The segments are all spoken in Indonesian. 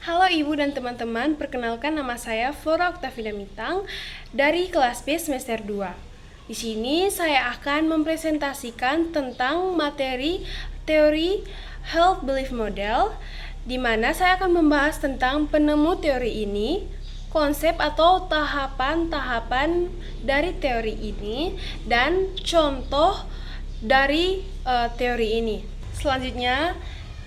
Halo Ibu dan teman-teman, perkenalkan nama saya Flora Octavina Mitang dari kelas B semester 2. Di sini saya akan mempresentasikan tentang materi teori Health Belief Model, di mana saya akan membahas tentang penemu teori ini, konsep atau tahapan-tahapan dari teori ini, dan contoh dari teori ini. Selanjutnya,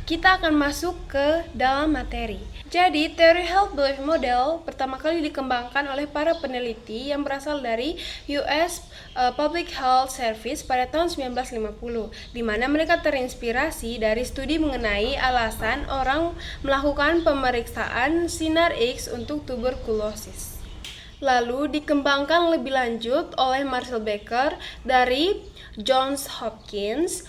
kita akan masuk ke dalam materi. Jadi, teori Health Belief Model pertama kali dikembangkan oleh para peneliti yang berasal dari US Public Health Service pada tahun 1950, di mana mereka terinspirasi dari studi mengenai alasan orang melakukan pemeriksaan sinar X untuk tuberkulosis. Lalu dikembangkan lebih lanjut oleh Marcel Becker dari Johns Hopkins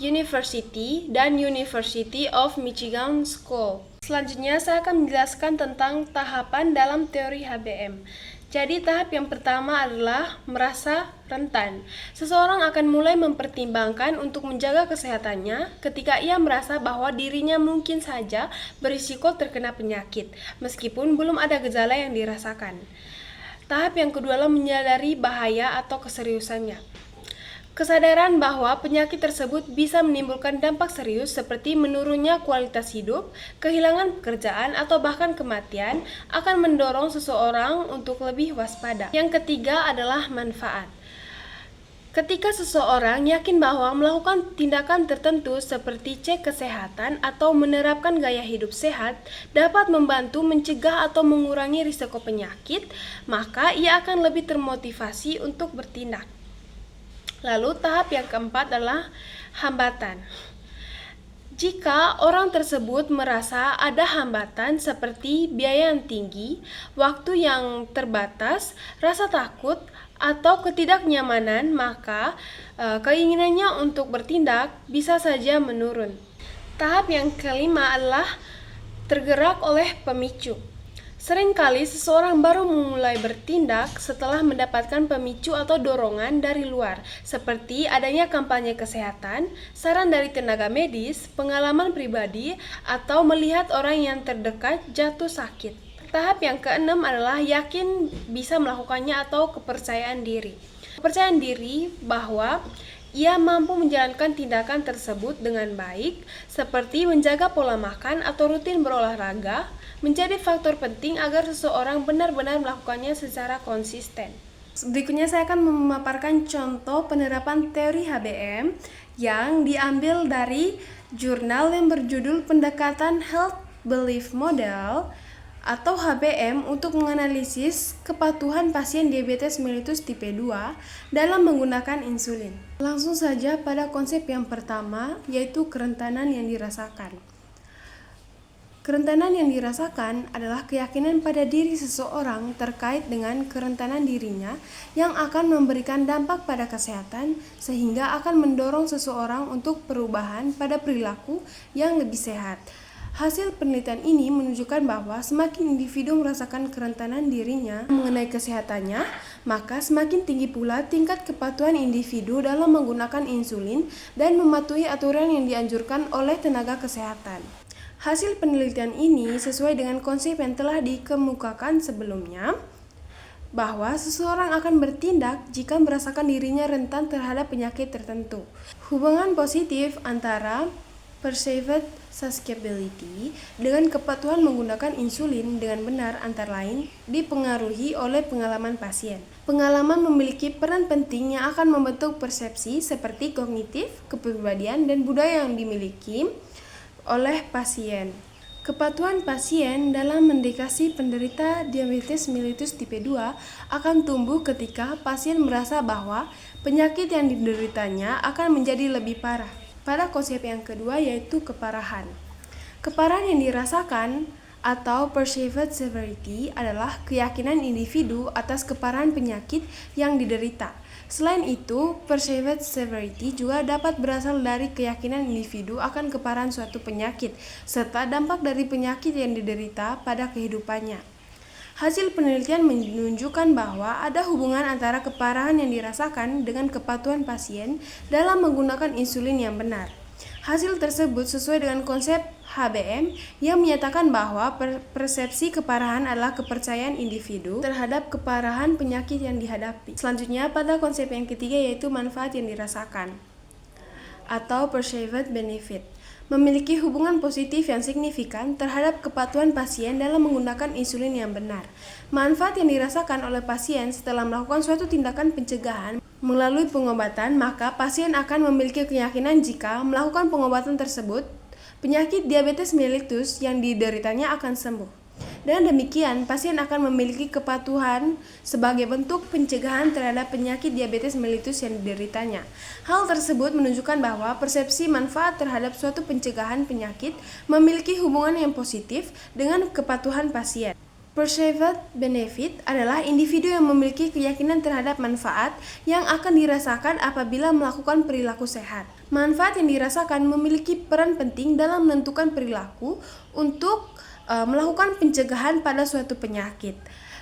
University dan University of Michigan School. Selanjutnya saya akan menjelaskan tentang tahapan dalam teori HBM. Jadi tahap yang pertama adalah merasa rentan. Seseorang akan mulai mempertimbangkan untuk menjaga kesehatannya ketika ia merasa bahwa dirinya mungkin saja berisiko terkena penyakit, meskipun belum ada gejala yang dirasakan. Tahap yang kedua adalah menyadari bahaya atau keseriusannya. Kesadaran bahwa penyakit tersebut bisa menimbulkan dampak serius seperti menurunnya kualitas hidup, kehilangan pekerjaan, atau bahkan kematian akan mendorong seseorang untuk lebih waspada. Yang ketiga adalah manfaat. Ketika seseorang yakin bahwa melakukan tindakan tertentu seperti cek kesehatan atau menerapkan gaya hidup sehat dapat membantu mencegah atau mengurangi risiko penyakit, maka ia akan lebih termotivasi untuk bertindak. Lalu tahap yang keempat adalah hambatan. Jika orang tersebut merasa ada hambatan seperti biaya yang tinggi, waktu yang terbatas, rasa takut, atau ketidaknyamanan, maka keinginannya untuk bertindak bisa saja menurun. Tahap yang kelima adalah tergerak oleh pemicu. Seringkali seseorang baru memulai bertindak setelah mendapatkan pemicu atau dorongan dari luar, seperti adanya kampanye kesehatan, saran dari tenaga medis, pengalaman pribadi, atau melihat orang yang terdekat jatuh sakit. Tahap yang keenam adalah yakin bisa melakukannya atau kepercayaan diri. Kepercayaan diri bahwa ia mampu menjalankan tindakan tersebut dengan baik, seperti menjaga pola makan atau rutin berolahraga, menjadi faktor penting agar seseorang benar-benar melakukannya secara konsisten. Berikutnya saya akan memaparkan contoh penerapan teori HBM yang diambil dari jurnal yang berjudul Pendekatan Health Belief Model atau HBM untuk menganalisis kepatuhan pasien diabetes mellitus tipe 2 dalam menggunakan insulin. Langsung saja pada konsep yang pertama, yaitu kerentanan yang dirasakan. Kerentanan yang dirasakan adalah keyakinan pada diri seseorang terkait dengan kerentanan dirinya yang akan memberikan dampak pada kesehatan sehingga akan mendorong seseorang untuk perubahan pada perilaku yang lebih sehat. Hasil penelitian ini menunjukkan bahwa semakin individu merasakan kerentanan dirinya mengenai kesehatannya, maka semakin tinggi pula tingkat kepatuhan individu dalam menggunakan insulin dan mematuhi aturan yang dianjurkan oleh tenaga kesehatan. Hasil penelitian ini sesuai dengan konsep yang telah dikemukakan sebelumnya, bahwa seseorang akan bertindak jika merasakan dirinya rentan terhadap penyakit tertentu. Hubungan positif antara perceived susceptibility dengan kepatuhan menggunakan insulin dengan benar antara lain dipengaruhi oleh pengalaman pasien. Pengalaman memiliki peran penting yang akan membentuk persepsi seperti kognitif, kepribadian, dan budaya yang dimiliki oleh pasien. Kepatuhan pasien dalam mendekati penderita diabetes mellitus tipe 2 akan tumbuh ketika pasien merasa bahwa penyakit yang dideritanya akan menjadi lebih parah. Pada konsep yang kedua yaitu keparahan. Keparahan yang dirasakan atau perceived severity adalah keyakinan individu atas keparahan penyakit yang diderita. Selain itu, perceived severity juga dapat berasal dari keyakinan individu akan keparahan suatu penyakit, serta dampak dari penyakit yang diderita pada kehidupannya. Hasil penelitian menunjukkan bahwa ada hubungan antara keparahan yang dirasakan dengan kepatuhan pasien dalam menggunakan insulin yang benar. Hasil tersebut sesuai dengan konsep HBM yang menyatakan bahwa persepsi keparahan adalah kepercayaan individu terhadap keparahan penyakit yang dihadapi. Selanjutnya, pada konsep yang ketiga yaitu manfaat yang dirasakan atau perceived benefit, memiliki hubungan positif yang signifikan terhadap kepatuhan pasien dalam menggunakan insulin yang benar. Manfaat yang dirasakan oleh pasien setelah melakukan suatu tindakan pencegahan melalui pengobatan, maka pasien akan memiliki keyakinan jika melakukan pengobatan tersebut, penyakit diabetes mellitus yang dideritanya akan sembuh. Dengan demikian, pasien akan memiliki kepatuhan sebagai bentuk pencegahan terhadap penyakit diabetes mellitus yang dideritanya. Hal tersebut menunjukkan bahwa persepsi manfaat terhadap suatu pencegahan penyakit memiliki hubungan yang positif dengan kepatuhan pasien. Perceived benefit adalah individu yang memiliki keyakinan terhadap manfaat yang akan dirasakan apabila melakukan perilaku sehat. Manfaat yang dirasakan memiliki peran penting dalam menentukan perilaku untuk melakukan pencegahan pada suatu penyakit.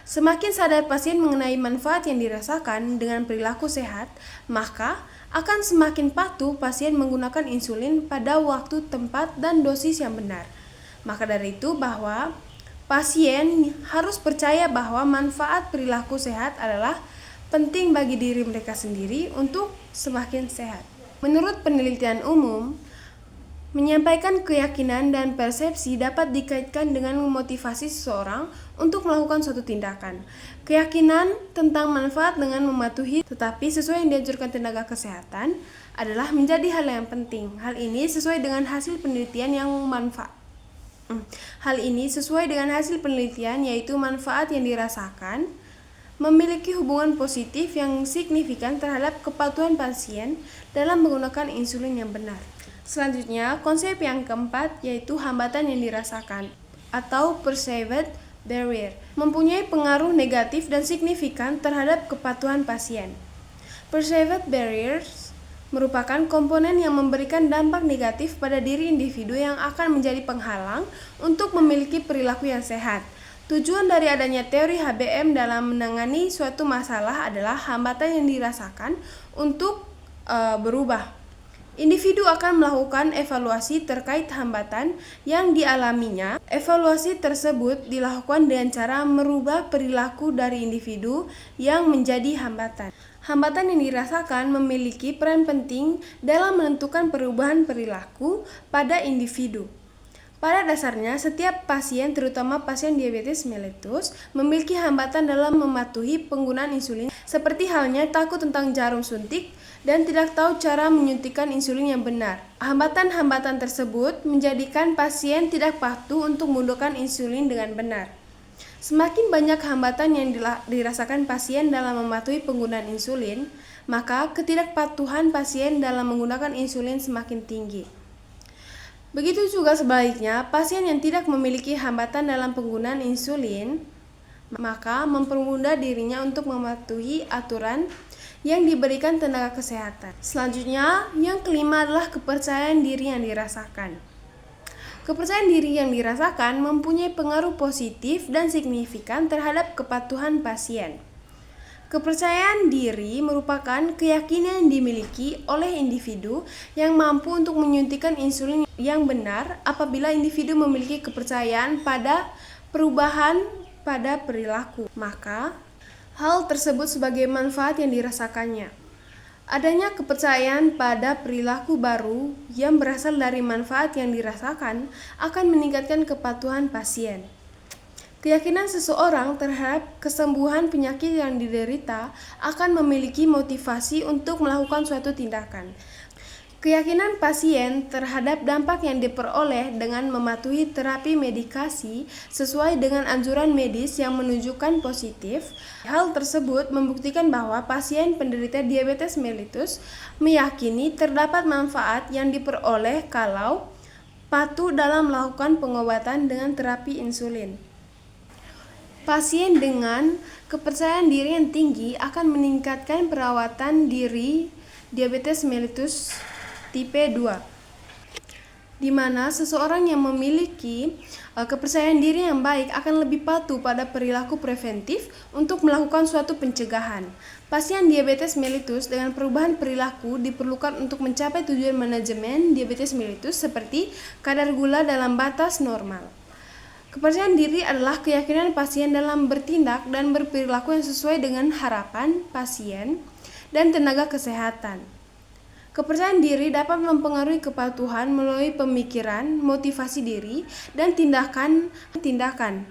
Semakin sadar pasien mengenai manfaat yang dirasakan dengan perilaku sehat, maka akan semakin patuh pasien menggunakan insulin pada waktu, tempat, dan dosis yang benar. Maka dari itu bahwa pasien harus percaya bahwa manfaat perilaku sehat adalah penting bagi diri mereka sendiri untuk semakin sehat. Menurut penelitian umum, menyampaikan keyakinan dan persepsi dapat dikaitkan dengan memotivasi seseorang untuk melakukan suatu tindakan. Keyakinan tentang manfaat dengan mematuhi tetapi sesuai yang dianjurkan tenaga kesehatan adalah menjadi hal yang penting. Hal ini sesuai dengan hasil penelitian yaitu manfaat yang dirasakan memiliki hubungan positif yang signifikan terhadap kepatuhan pasien dalam menggunakan insulin yang benar. Selanjutnya, konsep yang keempat yaitu hambatan yang dirasakan atau perceived barrier, mempunyai pengaruh negatif dan signifikan terhadap kepatuhan pasien. Perceived barriers merupakan komponen yang memberikan dampak negatif pada diri individu yang akan menjadi penghalang untuk memiliki perilaku yang sehat. Tujuan dari adanya teori HBM dalam menangani suatu masalah adalah hambatan yang dirasakan untuk berubah. Individu akan melakukan evaluasi terkait hambatan yang dialaminya. Evaluasi tersebut dilakukan dengan cara merubah perilaku dari individu yang menjadi hambatan. Hambatan yang dirasakan memiliki peran penting dalam menentukan perubahan perilaku pada individu. Pada dasarnya, setiap pasien, terutama pasien diabetes mellitus, memiliki hambatan dalam mematuhi penggunaan insulin, seperti halnya takut tentang jarum suntik dan tidak tahu cara menyuntikkan insulin yang benar. Hambatan-hambatan tersebut menjadikan pasien tidak patuh untuk menggunakan insulin dengan benar. Semakin banyak hambatan yang dirasakan pasien dalam mematuhi penggunaan insulin, maka ketidakpatuhan pasien dalam menggunakan insulin semakin tinggi. Begitu juga sebaliknya, pasien yang tidak memiliki hambatan dalam penggunaan insulin, maka mempermudah dirinya untuk mematuhi aturan yang diberikan tenaga kesehatan. Selanjutnya, yang kelima adalah kepercayaan diri yang dirasakan. Kepercayaan diri yang dirasakan mempunyai pengaruh positif dan signifikan terhadap kepatuhan pasien. Kepercayaan diri merupakan keyakinan yang dimiliki oleh individu yang mampu untuk menyuntikkan insulin yang benar apabila individu memiliki kepercayaan pada perubahan pada perilaku. Maka, hal tersebut sebagai manfaat yang dirasakannya. Adanya kepercayaan pada perilaku baru yang berasal dari manfaat yang dirasakan akan meningkatkan kepatuhan pasien. Keyakinan seseorang terhadap kesembuhan penyakit yang diderita akan memiliki motivasi untuk melakukan suatu tindakan. Keyakinan pasien terhadap dampak yang diperoleh dengan mematuhi terapi medikasi sesuai dengan anjuran medis yang menunjukkan positif. Hal tersebut membuktikan bahwa pasien penderita diabetes mellitus meyakini terdapat manfaat yang diperoleh kalau patuh dalam melakukan pengobatan dengan terapi insulin. Pasien dengan kepercayaan diri yang tinggi akan meningkatkan perawatan diri diabetes mellitus tipe 2. di mana seseorang yang memiliki kepercayaan diri yang baik akan lebih patuh pada perilaku preventif untuk melakukan suatu pencegahan. Pasien diabetes mellitus dengan perubahan perilaku diperlukan untuk mencapai tujuan manajemen diabetes mellitus seperti kadar gula dalam batas normal. Kepercayaan diri adalah keyakinan pasien dalam bertindak dan berperilaku yang sesuai dengan harapan pasien dan tenaga kesehatan. Kepercayaan diri dapat mempengaruhi kepatuhan melalui pemikiran, motivasi diri, dan tindakan.